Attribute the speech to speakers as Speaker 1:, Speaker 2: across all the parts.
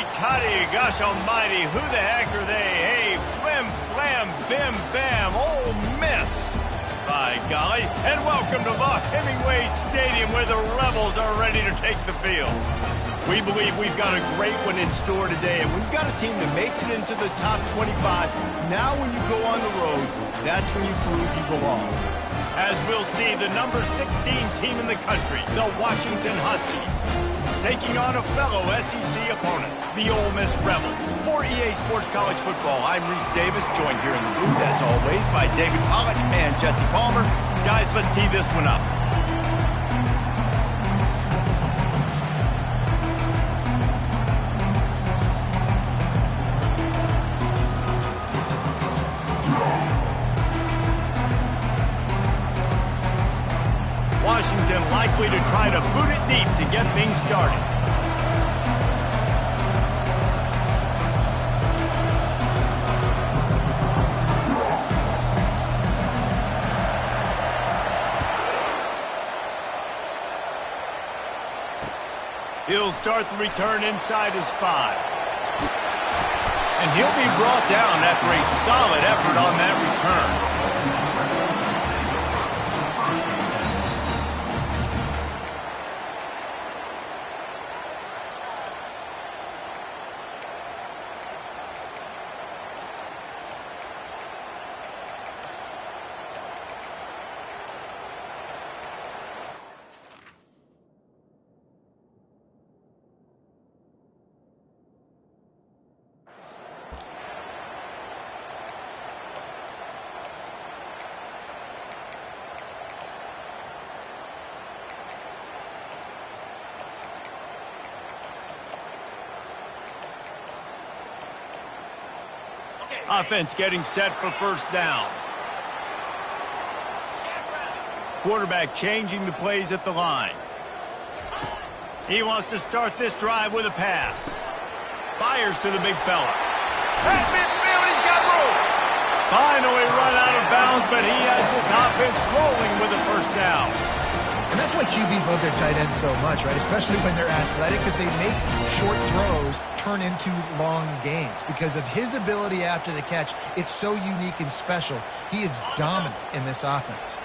Speaker 1: Hey, Toddy, gosh almighty, who the heck are they? Hey, flim, flam, bim, bam, Ole Miss. By golly, and welcome to Vaught Hemingway Stadium where the Rebels are ready to take the field. We believe we've got a great one in store today, and we've got a team that makes it into the top 25. Now when you go on the road, that's when you prove you belong. As we'll see, the number 16 team in the country, the Washington Huskies, taking on a fellow SEC opponent, the Ole Miss Rebels. For EA Sports College Football, I'm Reese Davis, joined here in the booth, as always, by David Pollack and Jesse Palmer. Guys, let's tee this one up. Washington likely to try to boot it deep to get things started. He'll start the return inside his 5. And he'll be brought down after a solid effort on that return. Offense getting set for first down. Quarterback changing the plays at the line. He wants to start this drive with a pass. Fires to the big fella. At midfield, he's got room. Finally run out of bounds, but he has this offense rolling with a first down.
Speaker 2: And that's why QBs love their tight ends so much, right? Especially when they're athletic, because they make short throws turn into long gains. Because of his ability after the catch, it's so unique and special. He is dominant in this offense.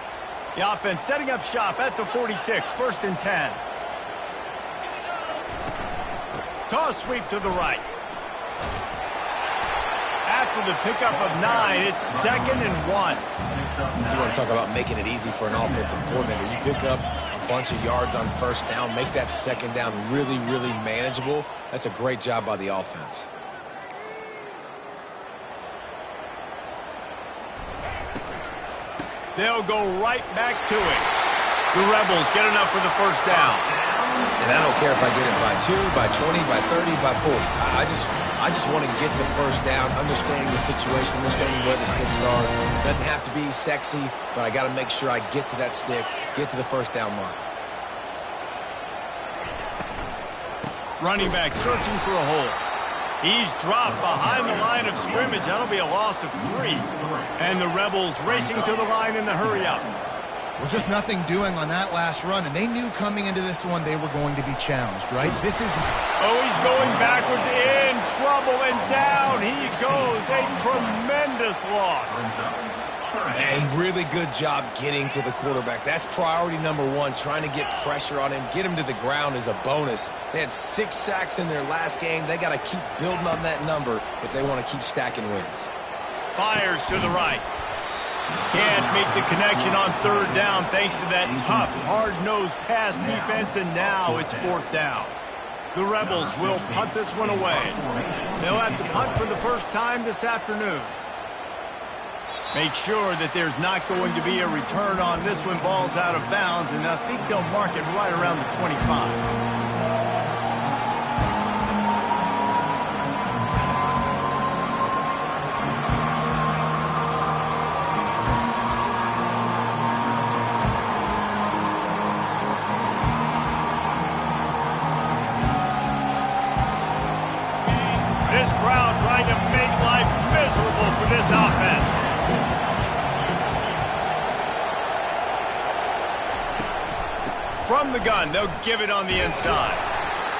Speaker 1: The offense setting up shop at the 46, 1st and 10. Toss sweep to the right. After the pickup of 9, it's 2nd and 1.
Speaker 3: You want to talk about making it easy for an offensive coordinator. You pick up a bunch of yards on first down, make that second down really, really manageable. That's a great job by the offense.
Speaker 1: They'll go right back to it. The Rebels get enough for the first down.
Speaker 3: And I don't care if I get it by 2, by 20, by 30, by 40. I just want to get the first down, understanding the situation, understanding where the sticks are. Doesn't have to be sexy, but I got to make sure I get to that stick, get to the first down mark.
Speaker 1: Running back searching for a hole. He's dropped behind the line of scrimmage. That'll be a loss of 3. And the Rebels racing to the line in the hurry-up.
Speaker 2: Well, just nothing doing on that last run, and they knew coming into this one they were going to be challenged, right? This is...
Speaker 1: Oh, he's going backwards, in trouble, and down he goes. A tremendous loss.
Speaker 3: And really good job getting to the quarterback. That's priority number 1, trying to get pressure on him. Get him to the ground is a bonus. They had 6 sacks in their last game. They got to keep building on that number if they want to keep stacking wins.
Speaker 1: Fires to the right. Can't make the connection on 3rd down thanks to that tough, hard-nosed pass defense, and now it's 4th down. The Rebels will punt this one away. They'll have to punt for the first time this afternoon. Make sure that there's not going to be a return on this one. Ball's out of bounds, and I think they'll mark it right around the 25. This crowd trying to make life miserable for this offense. From the gun, they'll give it on the inside.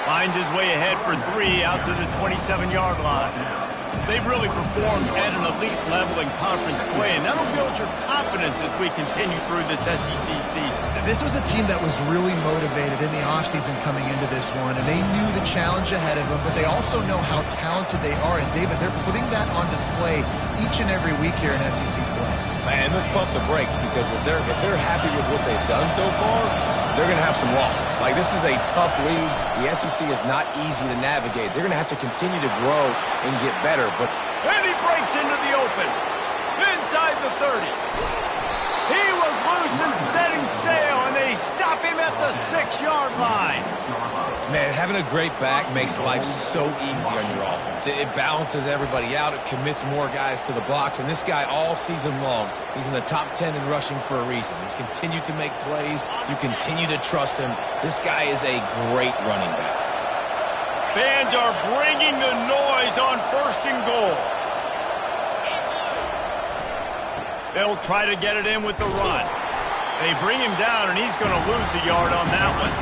Speaker 1: Finds his way ahead for 3 out to the 27-yard line. They've really performed at an elite level in conference play, and that'll build your confidence as we continue through this SEC season.
Speaker 2: This was a team that was really motivated in the offseason coming into this one, and they knew the challenge ahead of them, but they also know how talented they are. And, David, they're putting that on display each and every week here in SEC play.
Speaker 3: Man, let's pump the brakes, because if they're happy with what they've done so far, they're going to have some losses. Like, this is a tough league. The SEC is not easy to navigate. They're going to have to continue to grow and get better.
Speaker 1: And he breaks into the open. Inside the 30. He was loose and setting sail, and they stop him at the 6-yard line.
Speaker 3: Man, having a great back makes life so easy on your offense. It balances everybody out. It commits more guys to the blocks. And this guy all season long, he's in the top 10 in rushing for a reason. He's continued to make plays. You continue to trust him. This guy is a great running back.
Speaker 1: Fans are bringing the noise on 1st and goal. They'll try to get it in with the run. They bring him down, and he's going to lose a yard on that one.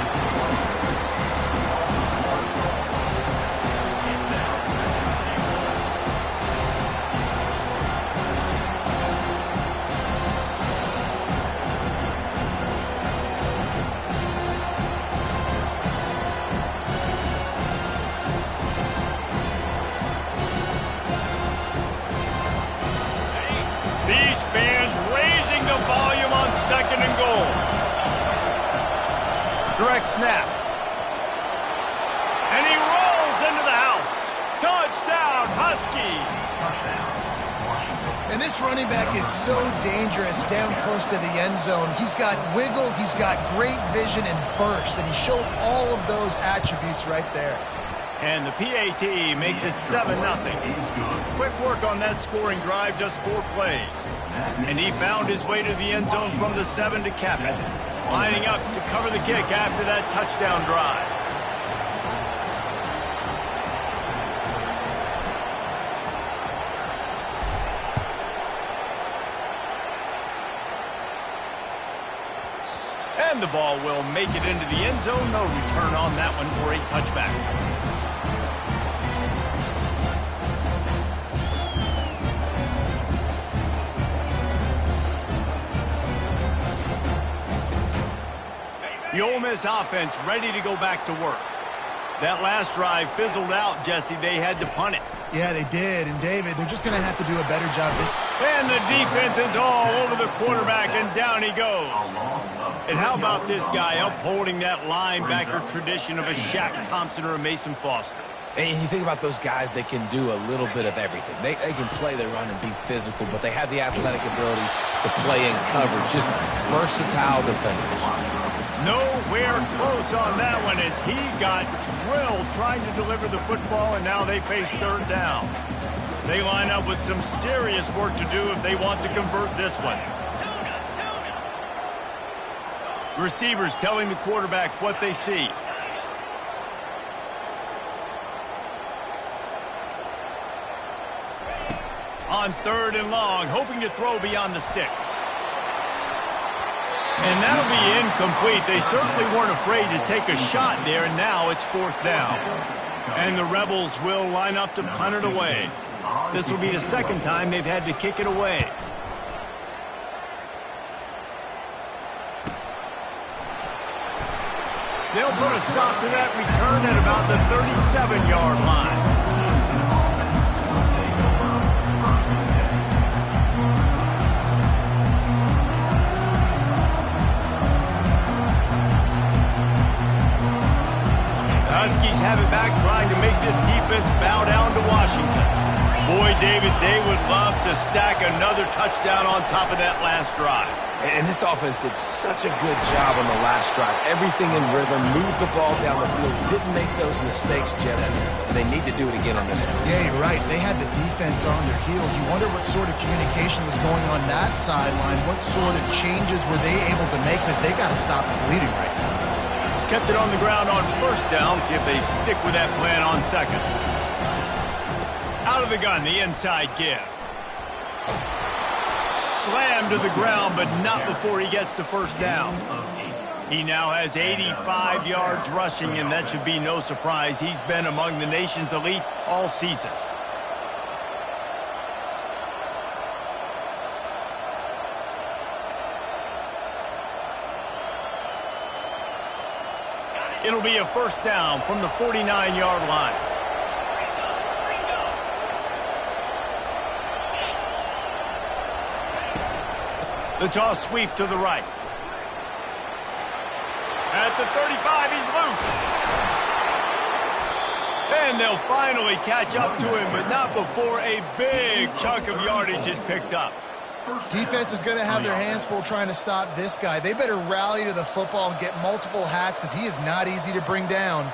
Speaker 1: These fans raising the volume on 2nd and goal. Direct snap. And he rolls into the house. Touchdown, Huskies.
Speaker 2: And this running back is so dangerous down close to the end zone. He's got wiggle, he's got great vision and burst, and he showed all of those attributes right there.
Speaker 1: And the PAT makes it 7-0. Quick work on that scoring drive, just 4 plays. And he found his way to the end zone from the 7 to cap it. Lining up to cover the kick after that touchdown drive. And the ball will make it into the end zone. No return on that one for a touchback. The Ole Miss offense ready to go back to work. That last drive fizzled out, Jesse. They had to punt it.
Speaker 2: Yeah, they did. And, David, they're just going to have to do a better job.
Speaker 1: And the defense is all over the quarterback, and down he goes. And how about this guy upholding that linebacker tradition of a Shaq Thompson or a Mason Foster?
Speaker 3: And you think about those guys, they can do a little bit of everything. They can play, they run, and be physical, but they have the athletic ability to play in coverage. Just versatile defenders.
Speaker 1: Nowhere close on that one as he got drilled trying to deliver the football, and now they face 3rd down. They line up with some serious work to do if they want to convert this one. Receivers telling the quarterback what they see. On 3rd and long, hoping to throw beyond the sticks. And that'll be incomplete. They certainly weren't afraid to take a shot there, and now it's 4th down. And the Rebels will line up to punt it away. This will be the 2nd time they've had to kick it away. They'll put a stop to that return at about the 37-yard line. Huskies have it back, trying to make this defense bow down to Washington. Boy, David, they would love to stack another touchdown on top of that last drive.
Speaker 3: And this offense did such a good job on the last drive. Everything in rhythm, moved the ball down the field, didn't make those mistakes, Jesse. And they need to do it again on this one.
Speaker 2: Yeah, you're right. They had the defense on their heels. You wonder what sort of communication was going on that sideline. What sort of changes were they able to make? Because they got to stop the bleeding right now.
Speaker 1: Kept it on the ground on 1st down. See if they stick with that plan on 2nd. Out of the gun, the inside give. Slammed to the ground, but not before he gets the 1st down. He now has 85 yards rushing, and that should be no surprise. He's been among the nation's elite all season. It'll be a first down from the 49-yard line. The toss sweep to the right. At the 35, he's loose. And they'll finally catch up to him, but not before a big chunk of yardage is picked up.
Speaker 2: Defense is going to have their hands full trying to stop this guy. They better rally to the football and get multiple hats because he is not easy to bring down.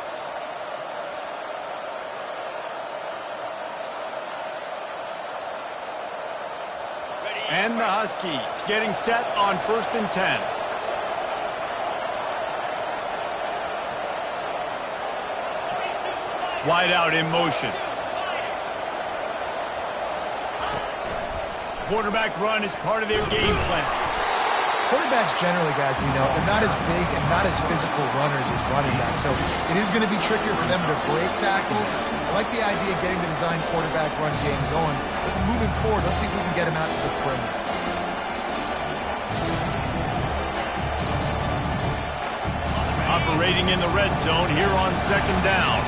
Speaker 1: And the Huskies getting set on 1st and 10. Wide out in motion. Quarterback run is part of their game plan.
Speaker 2: Quarterbacks generally, guys, we know, they're not as big and not as physical runners as running backs, so it is going to be trickier for them to break tackles. I like the idea of getting the design quarterback run game going, but moving forward, let's see if we can get him out to the perimeter.
Speaker 1: Operating in the red zone here on 2nd down.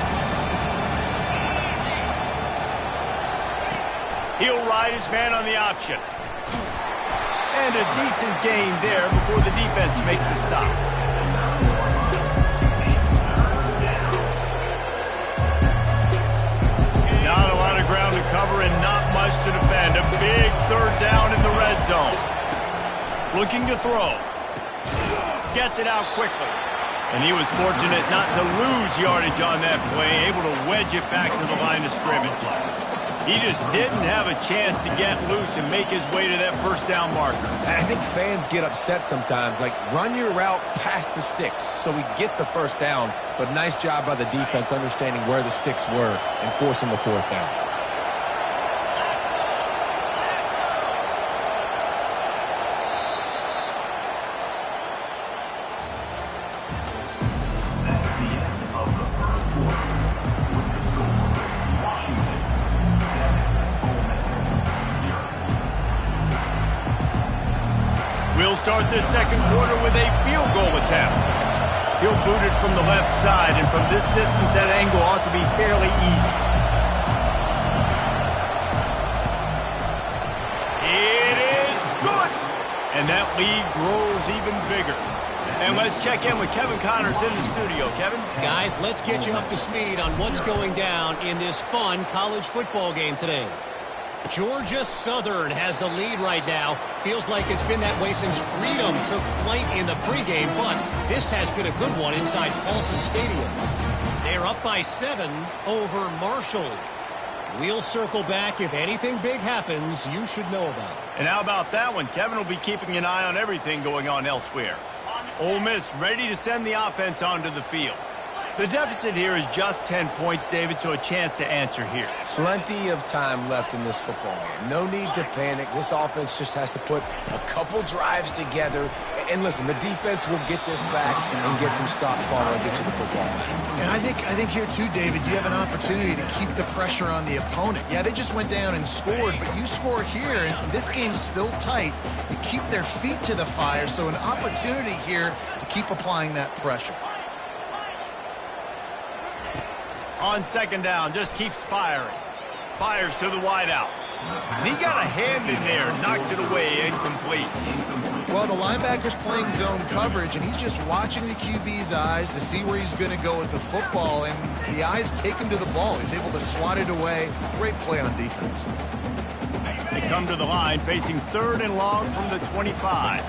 Speaker 1: He'll ride his man on the option. And a decent gain there before the defense makes the stop. Not a lot of ground to cover and not much to defend. A big 3rd down in the red zone. Looking to throw. Gets it out quickly. And he was fortunate not to lose yardage on that play, able to wedge it back to the line of scrimmage. He just didn't have a chance to get loose and make his way to that 1st down marker.
Speaker 3: I think fans get upset sometimes, like run your route past the sticks so we get the 1st down, but nice job by the defense understanding where the sticks were and forcing the 4th down.
Speaker 1: We'll start this 2nd quarter with a field goal attempt. He'll boot it from the left side, and from this distance, that angle ought to be fairly easy. It is good! And that lead grows even bigger. And let's check in with Kevin Connors in the studio. Kevin?
Speaker 4: Guys, let's get you up to speed on what's going down in this fun college football game today. Georgia Southern has the lead right now. Feels like it's been that way since Freedom took flight in the pregame, but this has been a good one inside Paulson Stadium. They're up by 7 over Marshall. We'll circle back. If anything big happens, you should know about it.
Speaker 1: And how about that one? Kevin will be keeping an eye on everything going on elsewhere. Ole Miss ready to send the offense onto the field. The deficit here is just 10 points, David, so a chance to answer here.
Speaker 3: Plenty of time left in this football game. No need to panic. This offense just has to put a couple drives together. And listen, the defense will get this back and get some stops following and get you the football.
Speaker 2: And I think here too, David, you have an opportunity to keep the pressure on the opponent. Yeah, they just went down and scored, but you score here, and this game's still tight. You keep their feet to the fire, so an opportunity here to keep applying that pressure.
Speaker 1: On 2nd down, just keeps firing. Fires to the wideout. And he got a hand in there, knocks it away, incomplete.
Speaker 2: Well, the linebacker's playing zone coverage, and he's just watching the QB's eyes to see where he's going to go with the football, and the eyes take him to the ball. He's able to swat it away. Great play on defense.
Speaker 1: They come to the line, facing 3rd and long from the 25.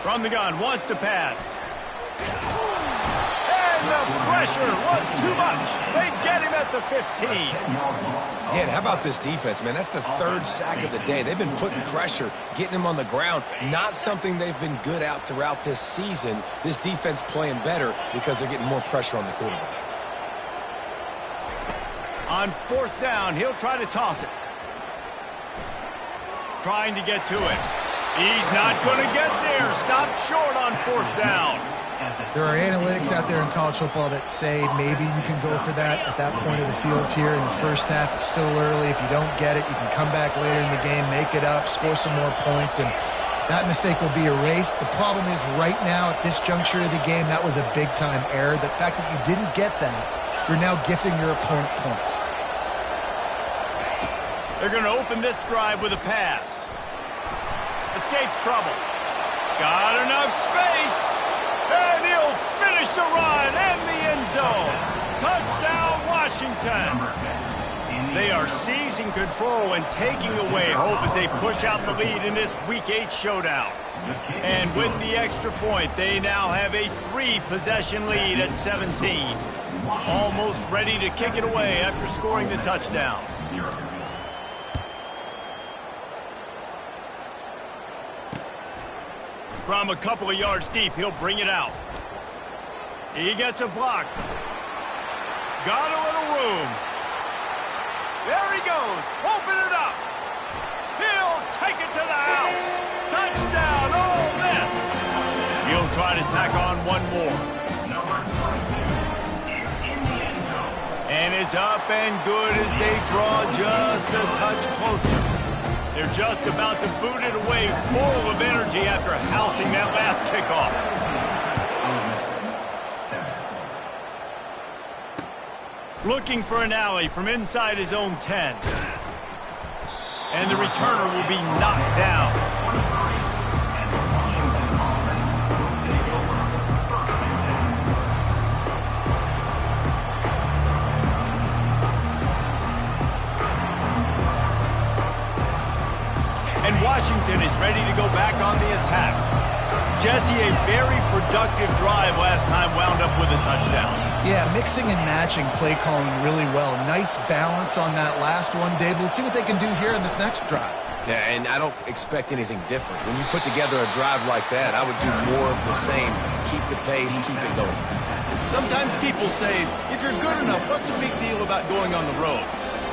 Speaker 1: From the gun, wants to pass. And the pressure was too much. They get him at the 15.
Speaker 3: Yeah, and how about this defense, man? That's the 3rd sack of the day. They've been putting pressure, getting him on the ground. Not something they've been good at throughout this season. This defense playing better because they're getting more pressure on the quarterback.
Speaker 1: On 4th down, he'll try to toss it. Trying to get to it. He's not going to get there. Stop short on 4th down.
Speaker 2: There are analytics out there in college football that say maybe you can go for that at that point of the field here in the first half. It's still early. If you don't get it, you can come back later in the game, make it up, score some more points, and that mistake will be erased. The problem is right now at this juncture of the game, that was a big-time error. The fact that you didn't get that, you're now gifting your opponent points.
Speaker 1: They're going to open this drive with a pass. Escapes trouble. Got enough space. And he'll finish the run and the end zone. Touchdown, Washington. They are seizing control and taking away hope as they push out the lead in this Week 8 showdown. And with the extra point, they now have a 3-possession lead at 17. Almost ready to kick it away after scoring the touchdown. From a couple of yards deep, he'll bring it out. He gets a block. Got a little room. There he goes. Open it up. He'll take it to the house. Touchdown, Ole Miss. He'll try to tack on one more. And it's up and good as they draw just a touch closer. They're just about to boot it away full of energy after housing that last kickoff. Looking for an alley from inside his own 10. And the returner will be knocked down. And Washington is ready to go back on the attack. Jesse, a very productive drive last time wound up with a touchdown.
Speaker 2: Yeah, mixing and matching play calling really well. Nice balance on that last one, Dave. Let's see what they can do here in this next drive.
Speaker 3: Yeah, and I don't expect anything different. When you put together a drive like that, I would do more of the same. Keep the pace, keep it going.
Speaker 1: Sometimes people say, if you're good enough, what's the big deal about going on the road?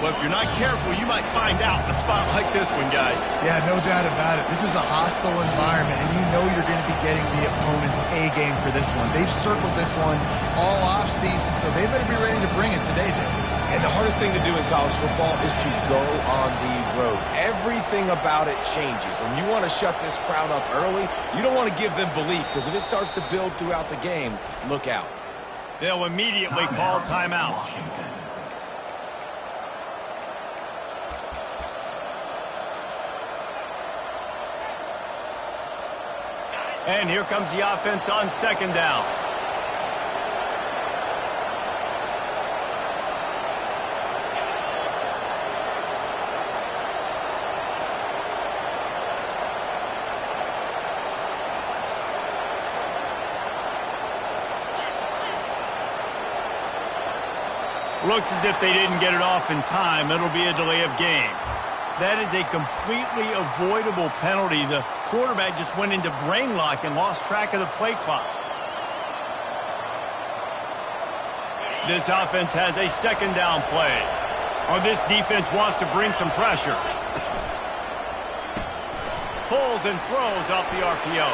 Speaker 1: Well, if you're not careful, you might find out in a spot like this one, guys.
Speaker 2: Yeah, no doubt about it. This is a hostile environment, and you know you're going to be getting the opponent's A game for this one. They've circled this one all off-season, so they better be ready to bring it today, Dave.
Speaker 3: And the hardest thing to do in college football is to go on the road. Everything about it changes, and you want to shut this crowd up early. You don't want to give them belief, because if it starts to build throughout the game, look out.
Speaker 1: They'll immediately call timeout. And here comes the offense on 2nd down. Looks as if they didn't get it off in time. It'll be a delay of game. That is a completely avoidable penalty. The quarterback just went into brain lock and lost track of the play clock. This offense has a 2nd down play. Or this defense wants to bring some pressure. Pulls and throws off the RPO.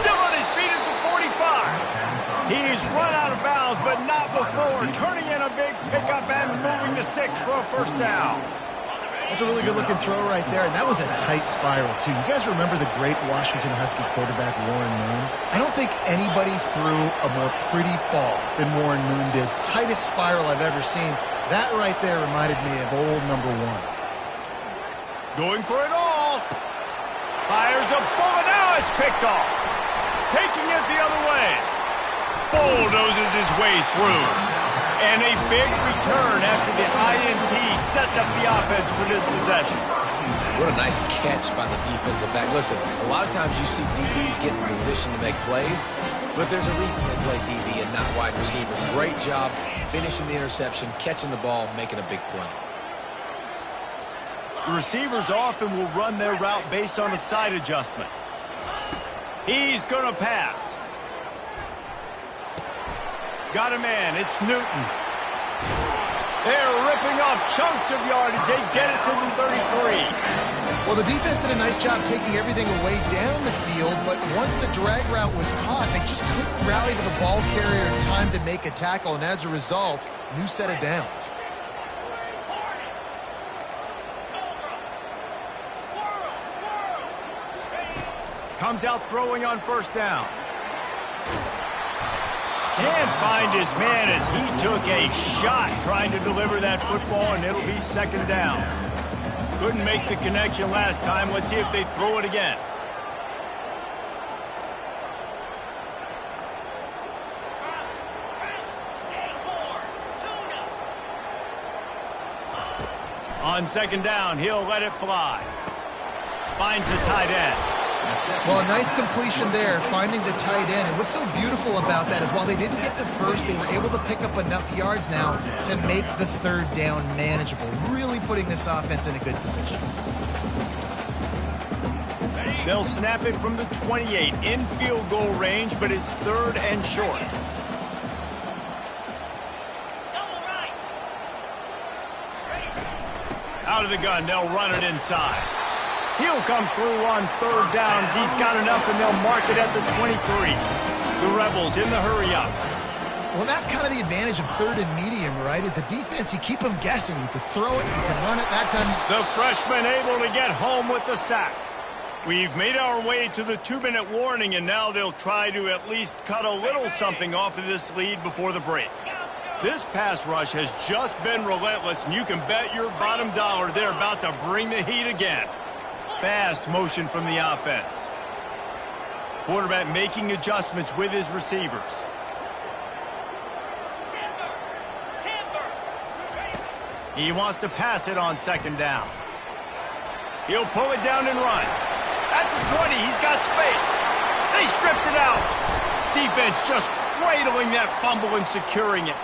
Speaker 1: Still on his feet at the 45. He's run out of bounds, but not before. Turning in a big pickup and moving the sticks for a 1st down.
Speaker 2: That's a really good-looking throw right there, and that was a tight spiral, too. You guys remember the great Washington Husky quarterback Warren Moon? I don't think anybody threw a more pretty ball than Warren Moon did. Tightest spiral I've ever seen. That right there reminded me of old number 1.
Speaker 1: Going for it all. Fires a bullet. Now it's picked off. Taking it the other way. Bulldozes his way through. And a big return after the INT sets up the offense for this possession.
Speaker 3: What a nice catch by the defensive back. Listen, a lot of times you see DBs get in position to make plays, but there's a reason they play DB and not wide receiver. Great job finishing the interception, catching the ball, making a big play.
Speaker 1: The receivers often will run their route based on a side adjustment. He's going to pass. Got a man. It's Newton. They're ripping off chunks of yardage. They get it to the 33.
Speaker 2: Well, the defense did a nice job taking everything away down the field, but once the drag route was caught, they just couldn't rally to the ball carrier in time to make a tackle, and as a result, new set of downs.
Speaker 1: Comes out throwing on first down. Can't find his man as he took a shot trying to deliver that football, and it'll be second down. Couldn't make the connection last time. Let's see if they throw it again. On second down, he'll let it fly. Finds the tight end.
Speaker 2: Well, a nice completion there, finding the tight end. And what's so beautiful about that is while they didn't get the first, they were able to pick up enough yards now to make the third down manageable, really putting this offense in a good position.
Speaker 1: They'll snap it from the 28 in field goal range, but it's third and short. Out of the gun, they'll run it inside. He'll come through on third downs. He's got enough, and they'll mark it at the 23. The Rebels in the hurry-up.
Speaker 2: Well, that's kind of the advantage of third and medium, right? Is the defense, you keep them guessing. You could throw it, you can run it. That time,
Speaker 1: the freshman able to get home with the sack. We've made our way to the 2-minute warning, and now they'll try to at least cut a little something off of this lead before the break. This pass rush has just been relentless, and you can bet your bottom dollar they're about to bring the heat again. Fast motion from the offense. Quarterback making adjustments with his receivers. He wants to pass it on second down. He'll pull it down and run. At the 20, he's got space. They stripped it out. Defense just cradling that fumble and securing it.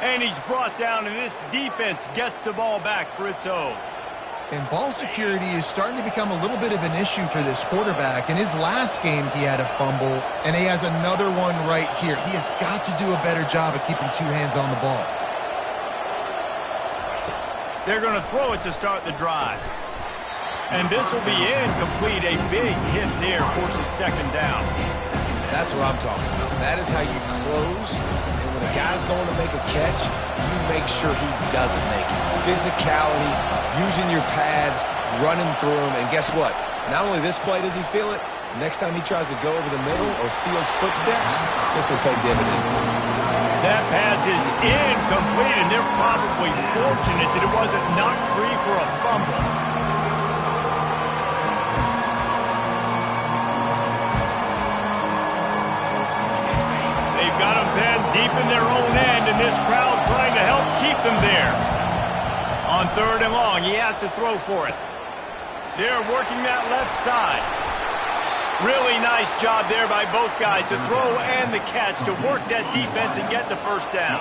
Speaker 1: And he's brought down, and this defense gets the ball back for its own.
Speaker 2: And ball security is starting to become a little bit of an issue for this quarterback. In his last game, he had a fumble, and he has another one right here. He has got to do a better job of keeping two hands on the ball.
Speaker 1: They're going to throw it to start the drive. And this will be incomplete. A big hit there forces second down.
Speaker 3: That's what I'm talking about. That is how you close. And when a guy's going to make a catch, you make sure he doesn't make it. Physicality, using your pads, running through them. And guess what? Not only this play does he feel it, next time he tries to go over the middle or feels footsteps, this will pay dividends.
Speaker 1: That pass is incomplete, and they're probably fortunate that it wasn't knocked free for a fumble. They've got them pinned deep in their own end, and this crowd trying to help keep them there. On third and long, he has to throw for it. They're working that left side. Really nice job there by both guys to throw and the catch to work that defense and get the first down.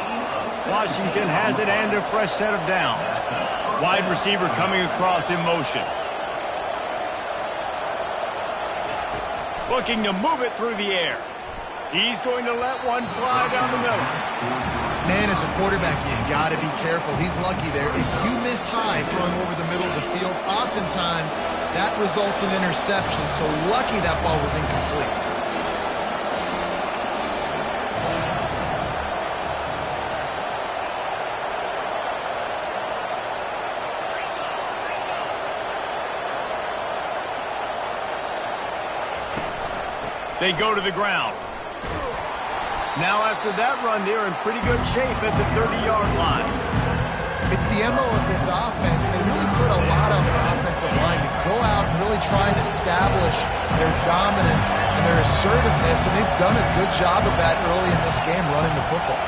Speaker 1: Washington has it and a fresh set of downs. Wide receiver coming across in motion. Looking to move it through the air. He's going to let one fly down the middle.
Speaker 2: Man, as a quarterback, you got to be careful. He's lucky there. If you miss high throwing over the middle of the field, oftentimes that results in interception. So lucky that ball was incomplete.
Speaker 1: They go to the ground. Now after that run, they're in pretty good shape at the 30-yard line.
Speaker 2: It's the MO of this offense, and they really put a lot on the offensive line to go out and really try and establish their dominance and their assertiveness, and they've done a good job of that early in this game running the football.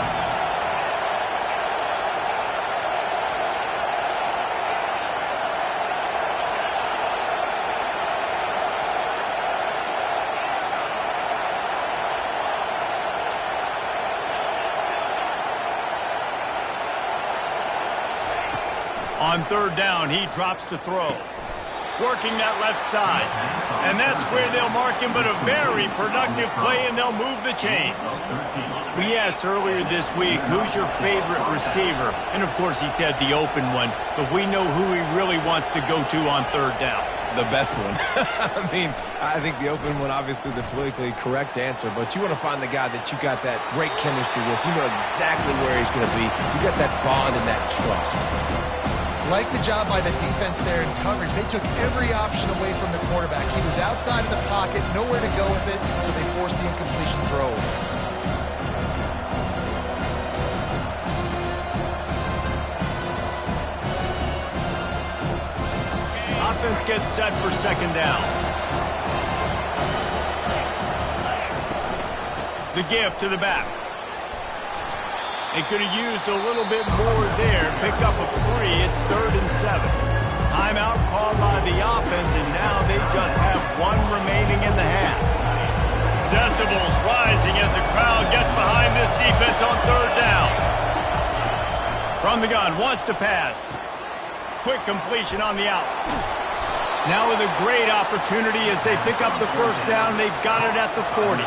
Speaker 1: On third down, he drops to throw. Working that left side. And that's where they'll mark him, but a very productive play, and they'll move the chains. We asked earlier this week, who's your favorite receiver? And, of course, he said the open one, but we know who he really wants to go to on third down.
Speaker 3: The best one. I mean, I think the open one, obviously the politically correct answer, but you want to find the guy that you got that great chemistry with. You know exactly where he's going to be. You got that bond and that trust.
Speaker 2: Like the job by the defense there in coverage. They took every option away from the quarterback. He was outside of the pocket, nowhere to go with it, so they forced the incompletion throw.
Speaker 1: Offense gets set for second down. The give to the back. They could have used a little bit more there. Pick up a 3. It's 3rd and 7. Timeout called by the offense, and now they just have 1 remaining in the half. Decibels rising as the crowd gets behind this defense on 3rd down. From the gun, wants to pass. Quick completion on the out. Now with a great opportunity as they pick up the first down. They've got it at the 40.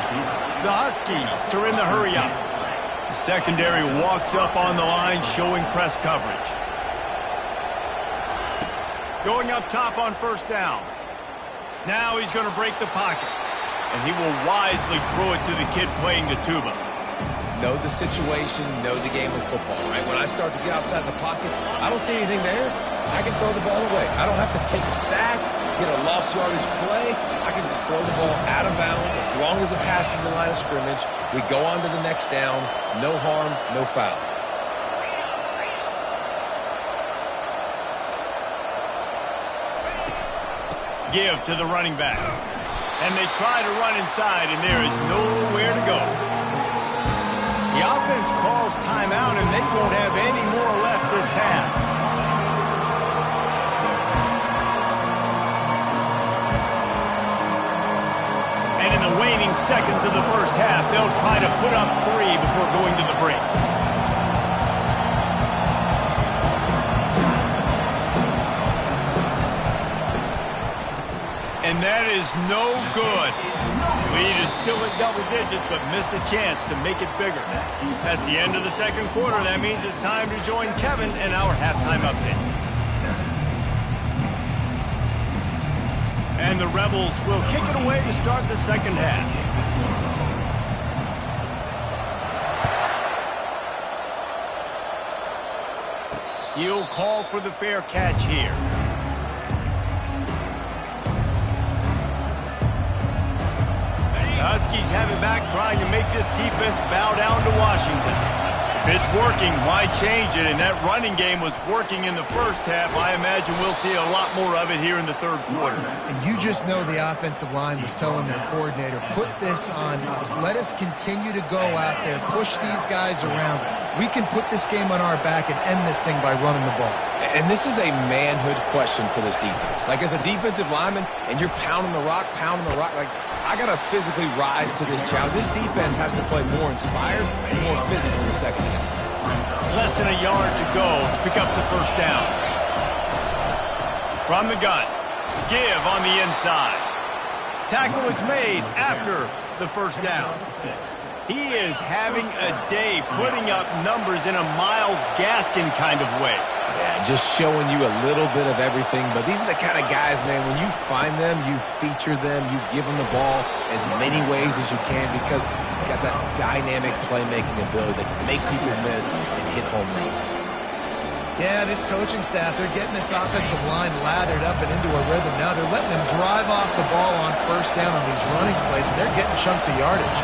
Speaker 1: The Huskies are in the hurry-up. The secondary walks up on the line, showing press coverage. Going up top on first down. Now he's going to break the pocket. And he will wisely throw it to the kid playing the tuba.
Speaker 3: Know the situation, know the game of football, right? When I start to get outside the pocket, I don't see anything there. I can throw the ball away. I don't have to take a sack, get a lost yardage play. I can just throw the ball out of bounds as long as it passes the line of scrimmage. We go on to the next down. No harm, no foul.
Speaker 1: Give to the running back. And they try to run inside, and there is nowhere to go. The offense calls timeout, and they won't have any more left this half. And in the waning seconds of the first half, they'll try to put up 3 before going to the break. And that is no good. Lead is still at double digits, but missed a chance to make it bigger. That's the end of the second quarter. That means it's time to join Kevin in our halftime update. And the Rebels will kick it away to start the second half. He'll call for the fair catch here. The Huskies have it back, trying to make this defense bow down to Washington. If it's working, why change it? And that running game was working in the first half. I imagine we'll see a lot more of it here in the third quarter.
Speaker 2: And you just know the offensive line was telling their coordinator, put this on us. Let us continue to go out there, push these guys around. We can put this game on our back and end this thing by running the ball.
Speaker 3: And this is a manhood question for this defense. Like, as a defensive lineman, and you're pounding the rock, like, I got to physically rise to this challenge. This defense has to play more inspired and more physical in the second half.
Speaker 1: Less than a yard to go to pick up the first down. From the gun, give on the inside. Tackle is made after the first down. He is having a day putting up numbers in a Myles Gaskin kind of way.
Speaker 3: Yeah, just showing you a little bit of everything. But these are the kind of guys, man, when you find them, you feature them, you give them the ball as many ways as you can because he's got that dynamic playmaking ability that can make people miss and hit home runs.
Speaker 2: Yeah, this coaching staff, they're getting this offensive line lathered up and into a rhythm now. They're letting them drive off the ball on first down on these running plays, and they're getting chunks of yardage.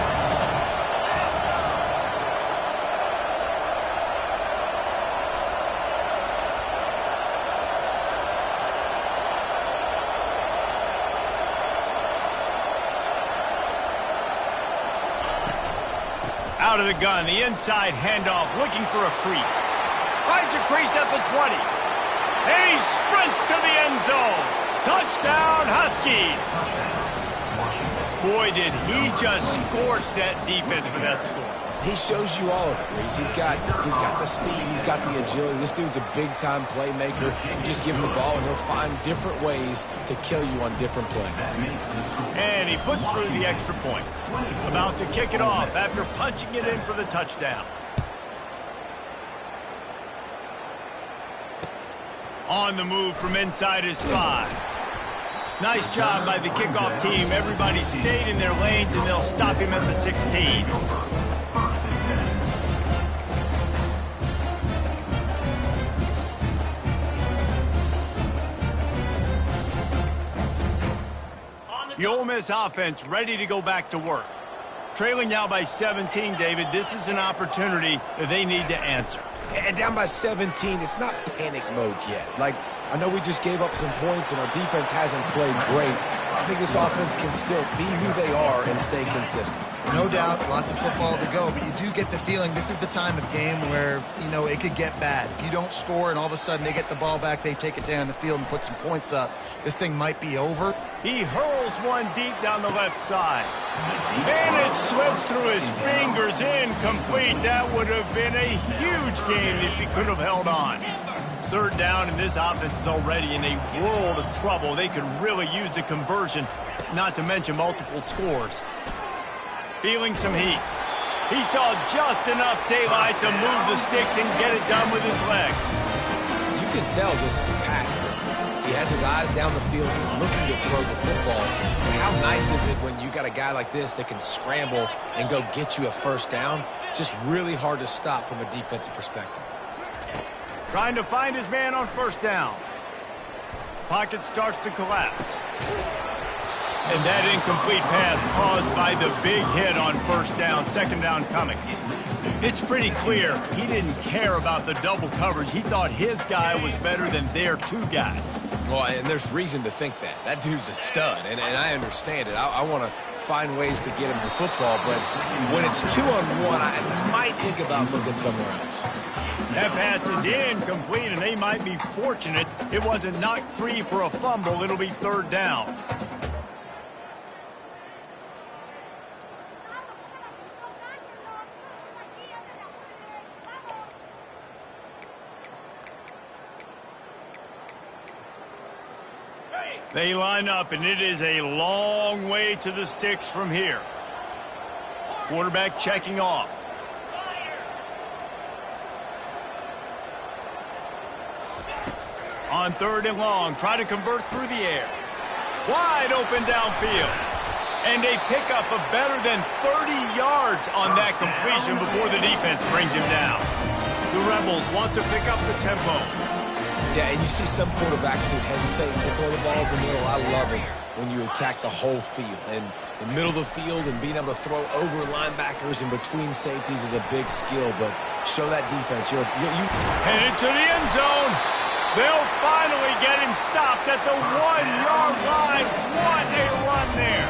Speaker 1: Out of the gun, the inside handoff, looking for a crease. Finds a crease at the 20. And he sprints to the end zone. Touchdown, Huskies. Boy, did he just scorch that defense with that score.
Speaker 3: He shows you all of it, Reese. He's got the speed, he's got the agility. This dude's a big-time playmaker. You just give him the ball, and he'll find different ways to kill you on different plays.
Speaker 1: And he puts through the extra point. About to kick it off after punching it in for the touchdown. On the move from inside his 5. Nice job by the kickoff team. Everybody stayed in their lanes, and they'll stop him at the 16. The Ole Miss offense ready to go back to work. Trailing now by 17, David. This is an opportunity that they need to answer.
Speaker 3: And down by 17, it's not panic mode yet. Like, I know we just gave up some points and our defense hasn't played great. I think this offense can still be who they are and stay consistent.
Speaker 2: No doubt, lots of football to go, but you do get the feeling this is the time of game where, you know, it could get bad. If you don't score and all of a sudden they get the ball back, they take it down the field and put some points up, this thing might be over.
Speaker 1: He hurls one deep down the left side. And it slips through his fingers, incomplete. That would have been a huge game if he could have held on. Third down, and this offense is already in a world of trouble. They could really use a conversion, not to mention multiple scores. Feeling some heat. He saw just enough daylight to move the sticks and get it done with his legs.
Speaker 3: You can tell this is a pass play. He has his eyes down the field. He's looking to throw the football. But how nice is it when you got a guy like this that can scramble and go get you a first down? Just really hard to stop from a defensive perspective.
Speaker 1: Trying to find his man on first down. Pocket starts to collapse. And that incomplete pass caused by the big hit on first down, second down coming. It's pretty clear he didn't care about the double coverage. He thought his guy was better than their two guys.
Speaker 3: Well, and there's reason to think that. That dude's a stud, and I understand it. I want to find ways to get him the football, but when it's 2-on-1, I might think about looking somewhere else.
Speaker 1: That pass is incomplete, and they might be fortunate it wasn't knocked free for a fumble. It'll be third down. They line up, and it is a long way to the sticks from here. Quarterback checking off. On third and long, try to convert through the air. Wide open downfield. And they pick up a better than 30 yards on that completion before the defense brings him down. The Rebels want to pick up the tempo.
Speaker 3: Yeah, and you see some quarterbacks who hesitate to throw the ball in the middle. I love it when you attack the whole field. And the middle of the field and being able to throw over linebackers and between safeties is a big skill. But show that defense.
Speaker 1: Headed to the end zone. They'll finally get him stopped at the 1-yard line. What a run there.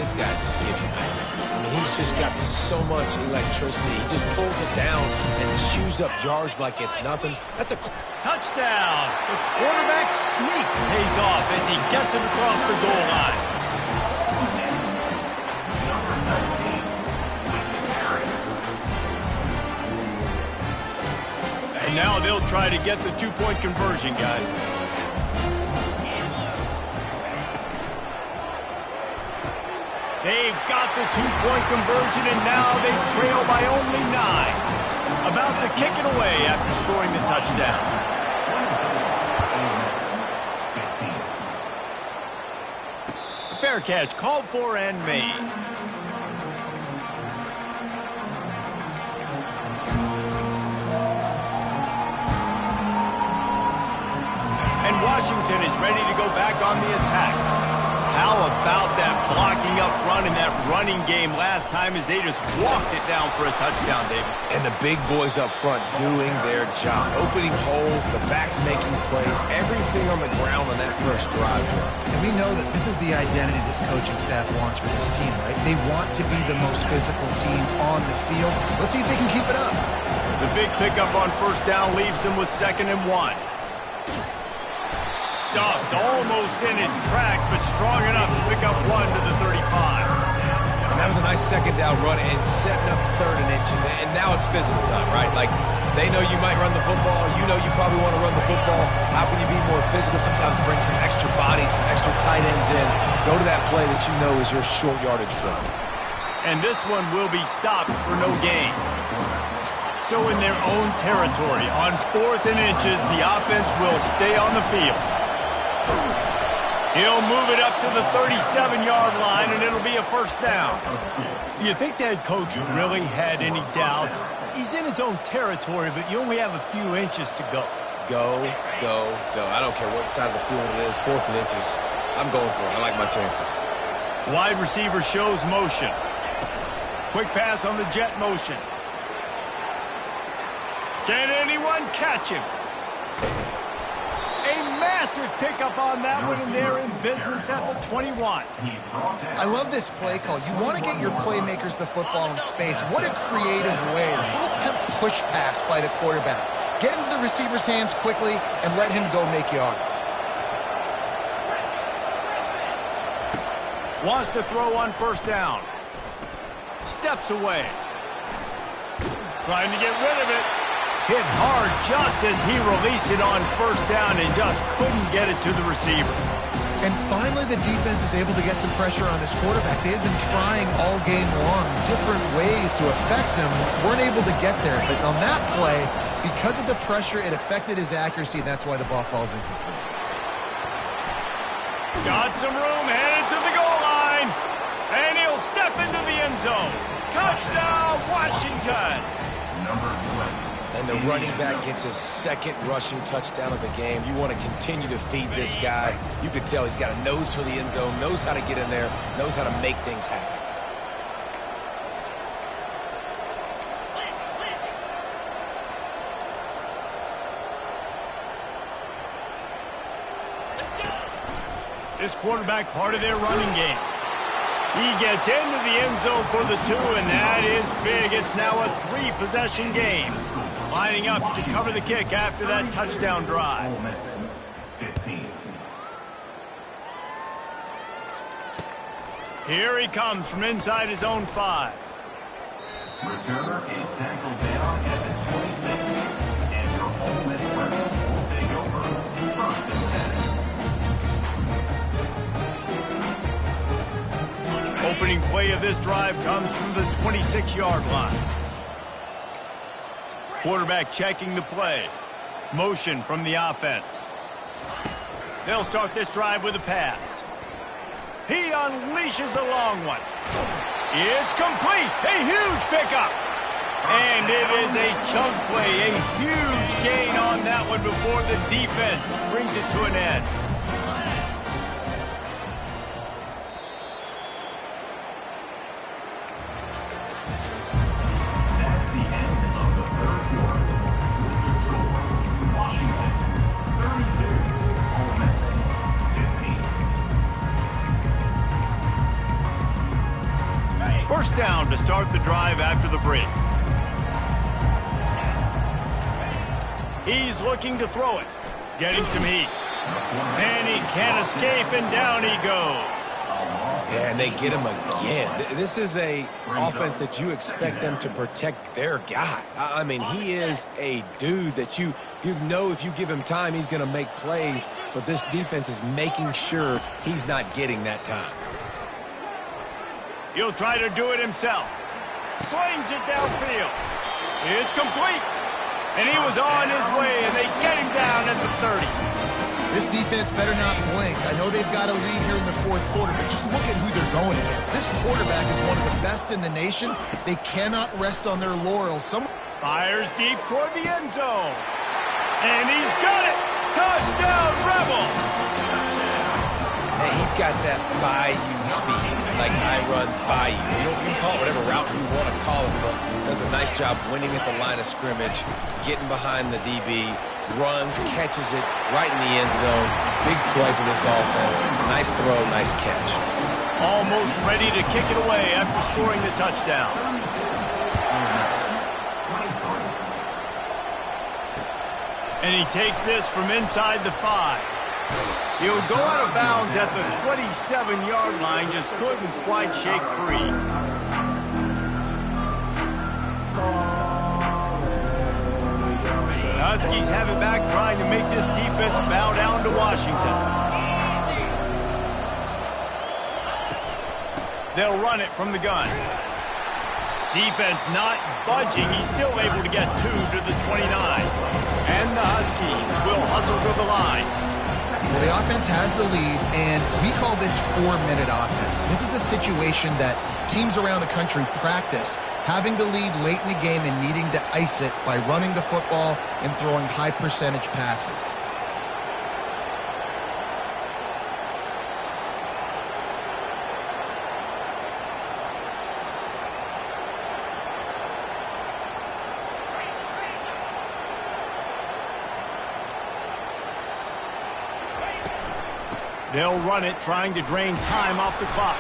Speaker 3: This guy just gives you nightmares. I mean, he's just got so much electricity. He just pulls it down and chews up yards like it's nothing. That's a
Speaker 1: touchdown. The quarterback sneak pays off as he gets it across the goal line. And now they'll try to get the two-point conversion, guys. They've got the two-point conversion, and now they trail by only 9. About to kick it away after scoring the touchdown. Fair catch, called for and made. And Washington is ready to go back on the attack. How about that blocking up front in that running game last time as they just walked it down for a touchdown, David?
Speaker 3: And the big boys up front doing their job. Opening holes, the backs making plays, everything on the ground on that first drive.
Speaker 2: And we know that this is the identity this coaching staff wants for this team, right? They want to be the most physical team on the field. Let's see if they can keep it up.
Speaker 1: The big pickup on first down leaves them with 2nd and 1. Stuffed almost in his tracks, but strong enough to pick up 1 to the 35.
Speaker 3: And that was a nice second down run and setting up 3rd and inches. And now it's physical time, right? Like, they know you might run the football. You know you probably want to run the football. How can you be more physical? Sometimes bring some extra bodies, some extra tight ends in. Go to that play that you know is your short yardage play.
Speaker 1: And this one will be stopped for no gain. So in their own territory, on 4th and inches, the offense will stay on the field. He'll move it up to the 37-yard line, and it'll be a first down. Do you think that coach really had any doubt? He's in his own territory, but you only have a few inches to go.
Speaker 3: Go, go, go. I don't care what side of the field it is, 4th and inches. I'm going for it. I like my chances.
Speaker 1: Wide receiver shows motion. Quick pass on the jet motion. Can anyone catch him? A massive pickup on that one, and they're in business at the 21.
Speaker 2: I love this play call. You want to get your playmakers the football in space. What a creative way. This little kind of push pass by the quarterback. Get into the receiver's hands quickly and let him go make yards.
Speaker 1: Wants to throw on first down. Steps away. Trying to get rid of it. Hit hard just as he released it on first down and just couldn't get it to the receiver.
Speaker 2: And finally, the defense is able to get some pressure on this quarterback. They had been trying all game long different ways to affect him. Weren't able to get there. But on that play, because of the pressure, it affected his accuracy, and that's why the ball falls incomplete.
Speaker 1: Got some room, headed to the goal line. And he'll step into the end zone. Touchdown, Washington.
Speaker 3: And the running back gets his 2nd rushing touchdown of the game. You want to continue to feed this guy. You could tell he's got a nose for the end zone, knows how to get in there, knows how to make things happen.
Speaker 1: This quarterback part of their running game. He gets into the end zone for the 2, and that is big. It's now a 3-possession game. Lining up to cover the kick after that touchdown drive. Here he comes from inside his own 5.
Speaker 5: Returner is tackled down at the 26, and for Ole Miss will take over 1st and 10.
Speaker 1: Opening play of this drive comes from the 26-yard line. Quarterback checking the play. Motion from the offense. They'll start this drive with a pass. He unleashes a long one. It's complete. A huge pickup. And it is a chunk play. A huge gain on that one before the defense brings it to an end. First down to start the drive after the break. He's looking to throw it. Getting some heat. And he can't escape, and down he goes.
Speaker 3: Yeah, and they get him again. This is a offense that you expect them to protect their guy. I mean, he is a dude that you know if you give him time, he's going to make plays. But this defense is making sure he's not getting that time.
Speaker 1: He'll try to do it himself. Slings it downfield. It's complete. And he was on his way, and they get him down at the 30.
Speaker 2: This defense better not blink. I know they've got a lead here in the 4th quarter, but just look at who they're going against. This quarterback is one of the best in the nation. They cannot rest on their laurels.
Speaker 1: Fires deep toward the end zone. And he's got it. Touchdown, Rebels.
Speaker 3: Hey, he's got that bayou speed, like I run bayou. You can call it whatever route you want to call it, but does a nice job winning at the line of scrimmage, getting behind the DB, runs, catches it right in the end zone. Big play for this offense. Nice throw, nice catch.
Speaker 1: Almost ready to kick it away after scoring the touchdown. And he takes this from inside the 5. He'll go out of bounds at the 27-yard line, just couldn't quite shake free. The Huskies have it back, trying to make this defense bow down to Washington. They'll run it from the gun. Defense not budging. He's still able to get 2 to the 29. And the Huskies will hustle to the line.
Speaker 2: Well, the offense has the lead, and we call this 4-minute offense. This is a situation that teams around the country practice, having the lead late in the game and needing to ice it by running the football and throwing high-percentage passes.
Speaker 1: They'll run it, trying to drain time off the clock.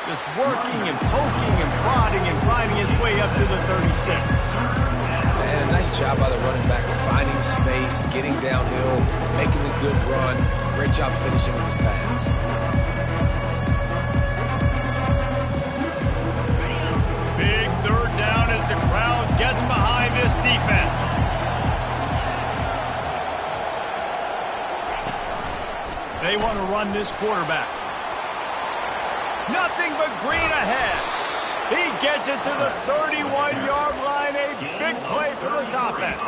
Speaker 1: Just working and poking and prodding and finding his way up to the 36.
Speaker 3: And a nice job by the running back, finding space, getting downhill, making a good run. Great job finishing with his pads.
Speaker 1: Big third down as the crowd gets behind this defense. They want to run this quarterback. Nothing but green ahead. He gets it to the 31-yard line. A big play for this offense.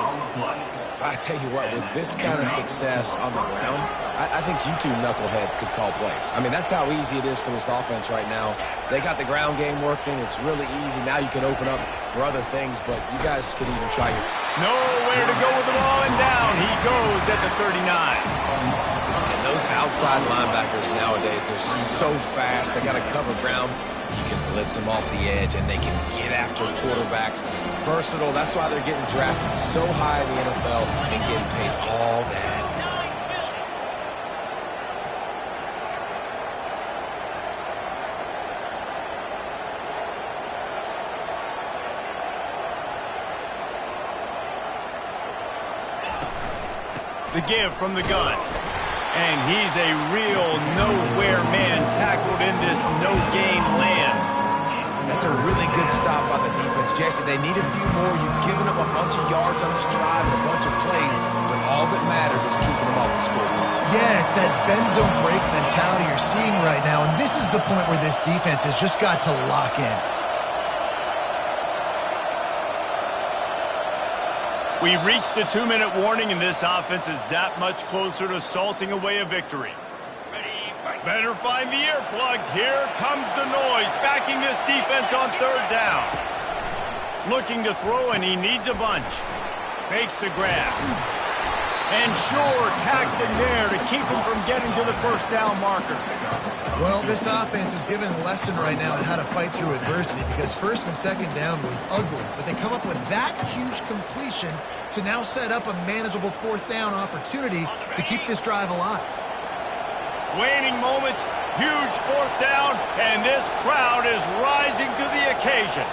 Speaker 3: I tell you what, with this kind of success on the ground, I think you two knuckleheads could call plays. I mean, that's how easy it is for this offense right now. They got the ground game working. It's really easy. Now you can open up for other things, but you guys could even try your...
Speaker 1: Nowhere to go with the ball, and down he goes at the 39.
Speaker 3: Those outside linebackers nowadays, they're so fast. They got to cover ground. You can blitz them off the edge, and they can get after quarterbacks. Versatile. That's why they're getting drafted so high in the NFL and getting paid all that.
Speaker 1: The give from the gun. And he's a real nowhere man tackled in this no-game land.
Speaker 3: That's a really good stop by the defense. Jesse, they need a few more. You've given up a bunch of yards on this drive and a bunch of plays, but all that matters is keeping them off the scoreboard.
Speaker 2: Yeah, it's that bend, don't break mentality you're seeing right now, and this is the point where this defense has just got to lock in.
Speaker 1: We've reached the 2-minute warning, and this offense is that much closer to salting away a victory. Better find the earplugs. Here comes the noise, backing this defense on third down. Looking to throw, and he needs a bunch. Makes the grab. And sure, tackling there to keep him from getting to the first down marker.
Speaker 2: Well, this offense is given a lesson right now on how to fight through adversity, because first and second down was ugly, but they come up with that huge completion to now set up a manageable fourth down opportunity to keep this drive alive.
Speaker 1: Waning moments, huge fourth down, and this crowd is rising to the occasion.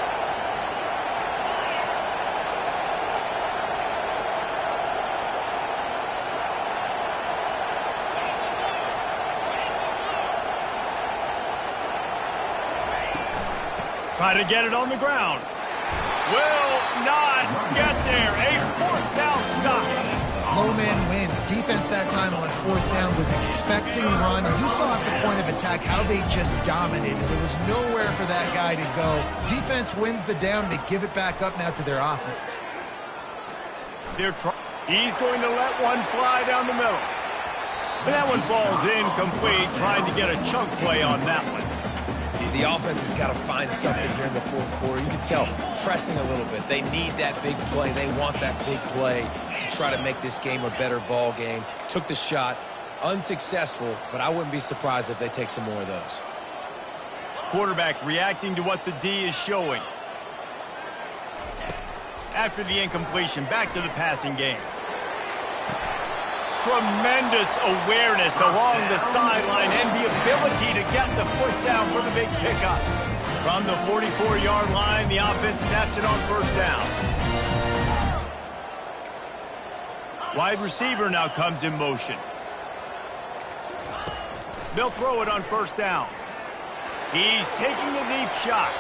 Speaker 1: Try to get it on the ground. Will not get there. A fourth down stop.
Speaker 2: Low man wins. Defense that time on fourth down was expecting run. You saw at the point of attack how they just dominated. There was nowhere for that guy to go. Defense wins the down. They give it back up now to their offense.
Speaker 1: He's going to let one fly down the middle. But that one falls incomplete, trying to get a chunk play on that one.
Speaker 3: The offense has got to find something here in the fourth quarter. You can tell, pressing a little bit. They need that big play. They want that big play to try to make this game a better ball game. Took the shot, unsuccessful, but I wouldn't be surprised if they take some more of those.
Speaker 1: Quarterback reacting to what the D is showing. After the incompletion, back to the passing game. Tremendous awareness along the sideline and the ability to get the foot down for the big pickup. From the 44-yard line, the offense snaps it on first down. Wide receiver now comes in motion. They'll throw it on first down. He's taking the deep shot.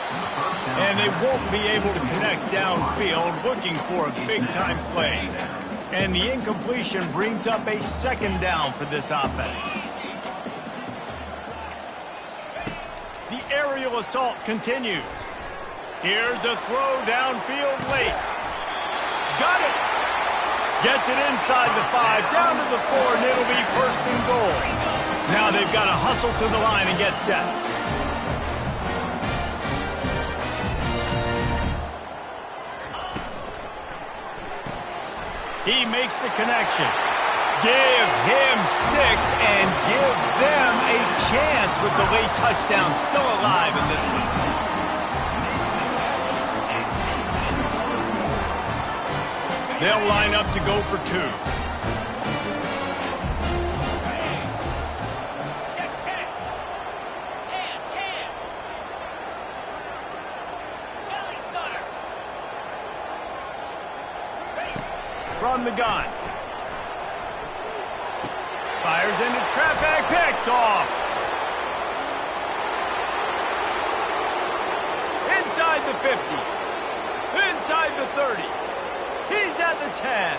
Speaker 1: And they won't be able to connect downfield, looking for a big-time play. And the incompletion brings up a second down for this offense. The aerial assault continues. Here's a throw downfield late. Got it! Gets it inside the 5, down to the 4, and it'll be first and goal. Now they've got to hustle to the line and get set. He makes the connection. Give him 6 and give them a chance with the late touchdown still alive in this one. They'll line up to go for 2. From the gun. Fires into traffic, picked off. Inside the 50. Inside the 30. He's at the 10.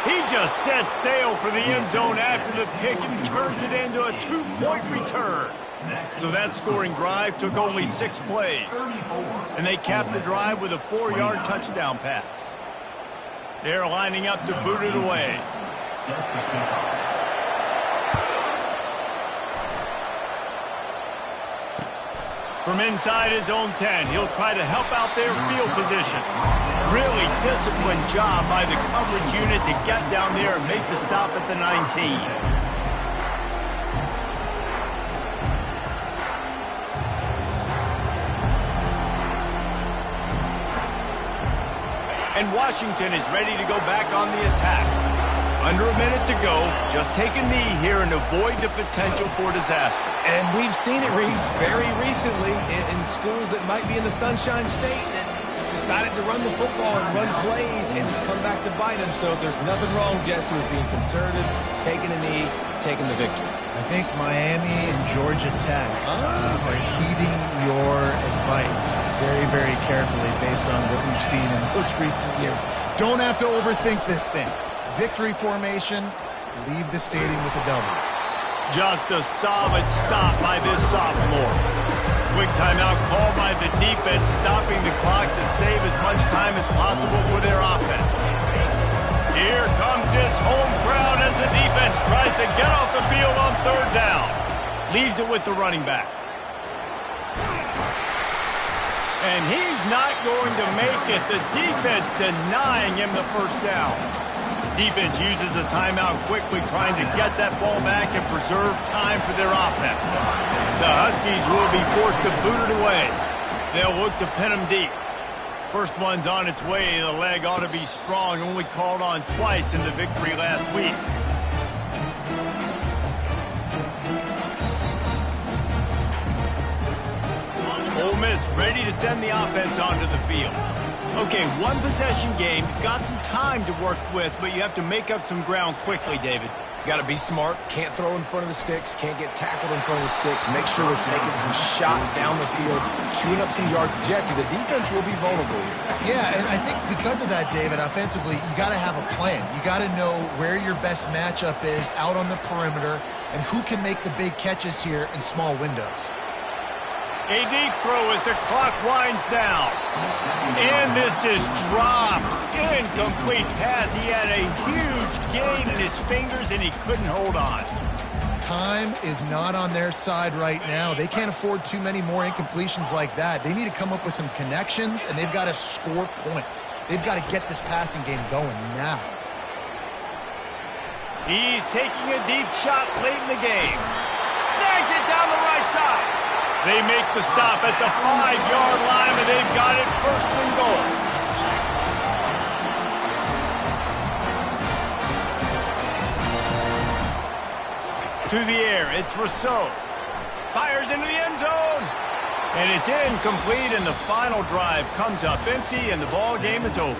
Speaker 1: He just sets sail for the end zone after the pick and turns it into a 2-point return. So that scoring drive took only 6 plays. And they capped the drive with a 4-yard touchdown pass. They're lining up to boot it away. From inside his own 10, he'll try to help out their field position. Really disciplined job by the coverage unit to get down there and make the stop at the 19. And Washington is ready to go back on the attack. Under a minute to go, just take a knee here and avoid the potential for disaster.
Speaker 3: And we've seen it, Reese, very recently in schools that might be in the Sunshine State that decided to run the football and run plays, and it's come back to bite them. So there's nothing wrong, Jesse, with being conservative, taking a knee, taking the victory.
Speaker 2: I think Miami and Georgia Tech are heeding your advice very, very carefully based on what we've seen in those recent years. Don't have to overthink this thing. Victory formation, leave the stadium with a W.
Speaker 1: Just a solid stop by this sophomore. Quick timeout called by the defense, stopping the clock to save as much time as possible for their offense. Here comes this home crowd as the defense tries to get off the field on 3rd down. Leaves it with the running back. And he's not going to make it. The defense denying him the first down. Defense uses a timeout quickly, trying to get that ball back and preserve time for their offense. The Huskies will be forced to boot it away. They'll look to pin him deep. First one's on its way. The leg ought to be strong. Only called on twice in the victory last week. Ole Miss ready to send the offense onto the field. Okay, 1 possession game. You've got some time to work with, but you have to make up some ground quickly, David.
Speaker 3: Got to be smart. Can't throw in front of the sticks. Can't get tackled in front of the sticks. Make sure we're taking some shots down the field, chewing up some yards. Jesse, the defense will be vulnerable here.
Speaker 2: Yeah, and I think because of that, David, offensively, you got to have a plan. You got to know where your best matchup is out on the perimeter and who can make the big catches here in small windows.
Speaker 1: A deep throw as the clock winds down. And this is dropped. Incomplete pass. He had a huge gain in his fingers, and he couldn't hold on.
Speaker 2: Time is not on their side right now. They can't afford too many more incompletions like that. They need to come up with some connections, and they've got to score points. They've got to get this passing game going now.
Speaker 1: He's taking a deep shot late in the game. Snags it down the right side. They make the stop at the 5-yard line, and they've got it first and goal. To the air, it's Rousseau. Fires into the end zone. And it's incomplete, and the final drive comes up empty, and the ball game is over.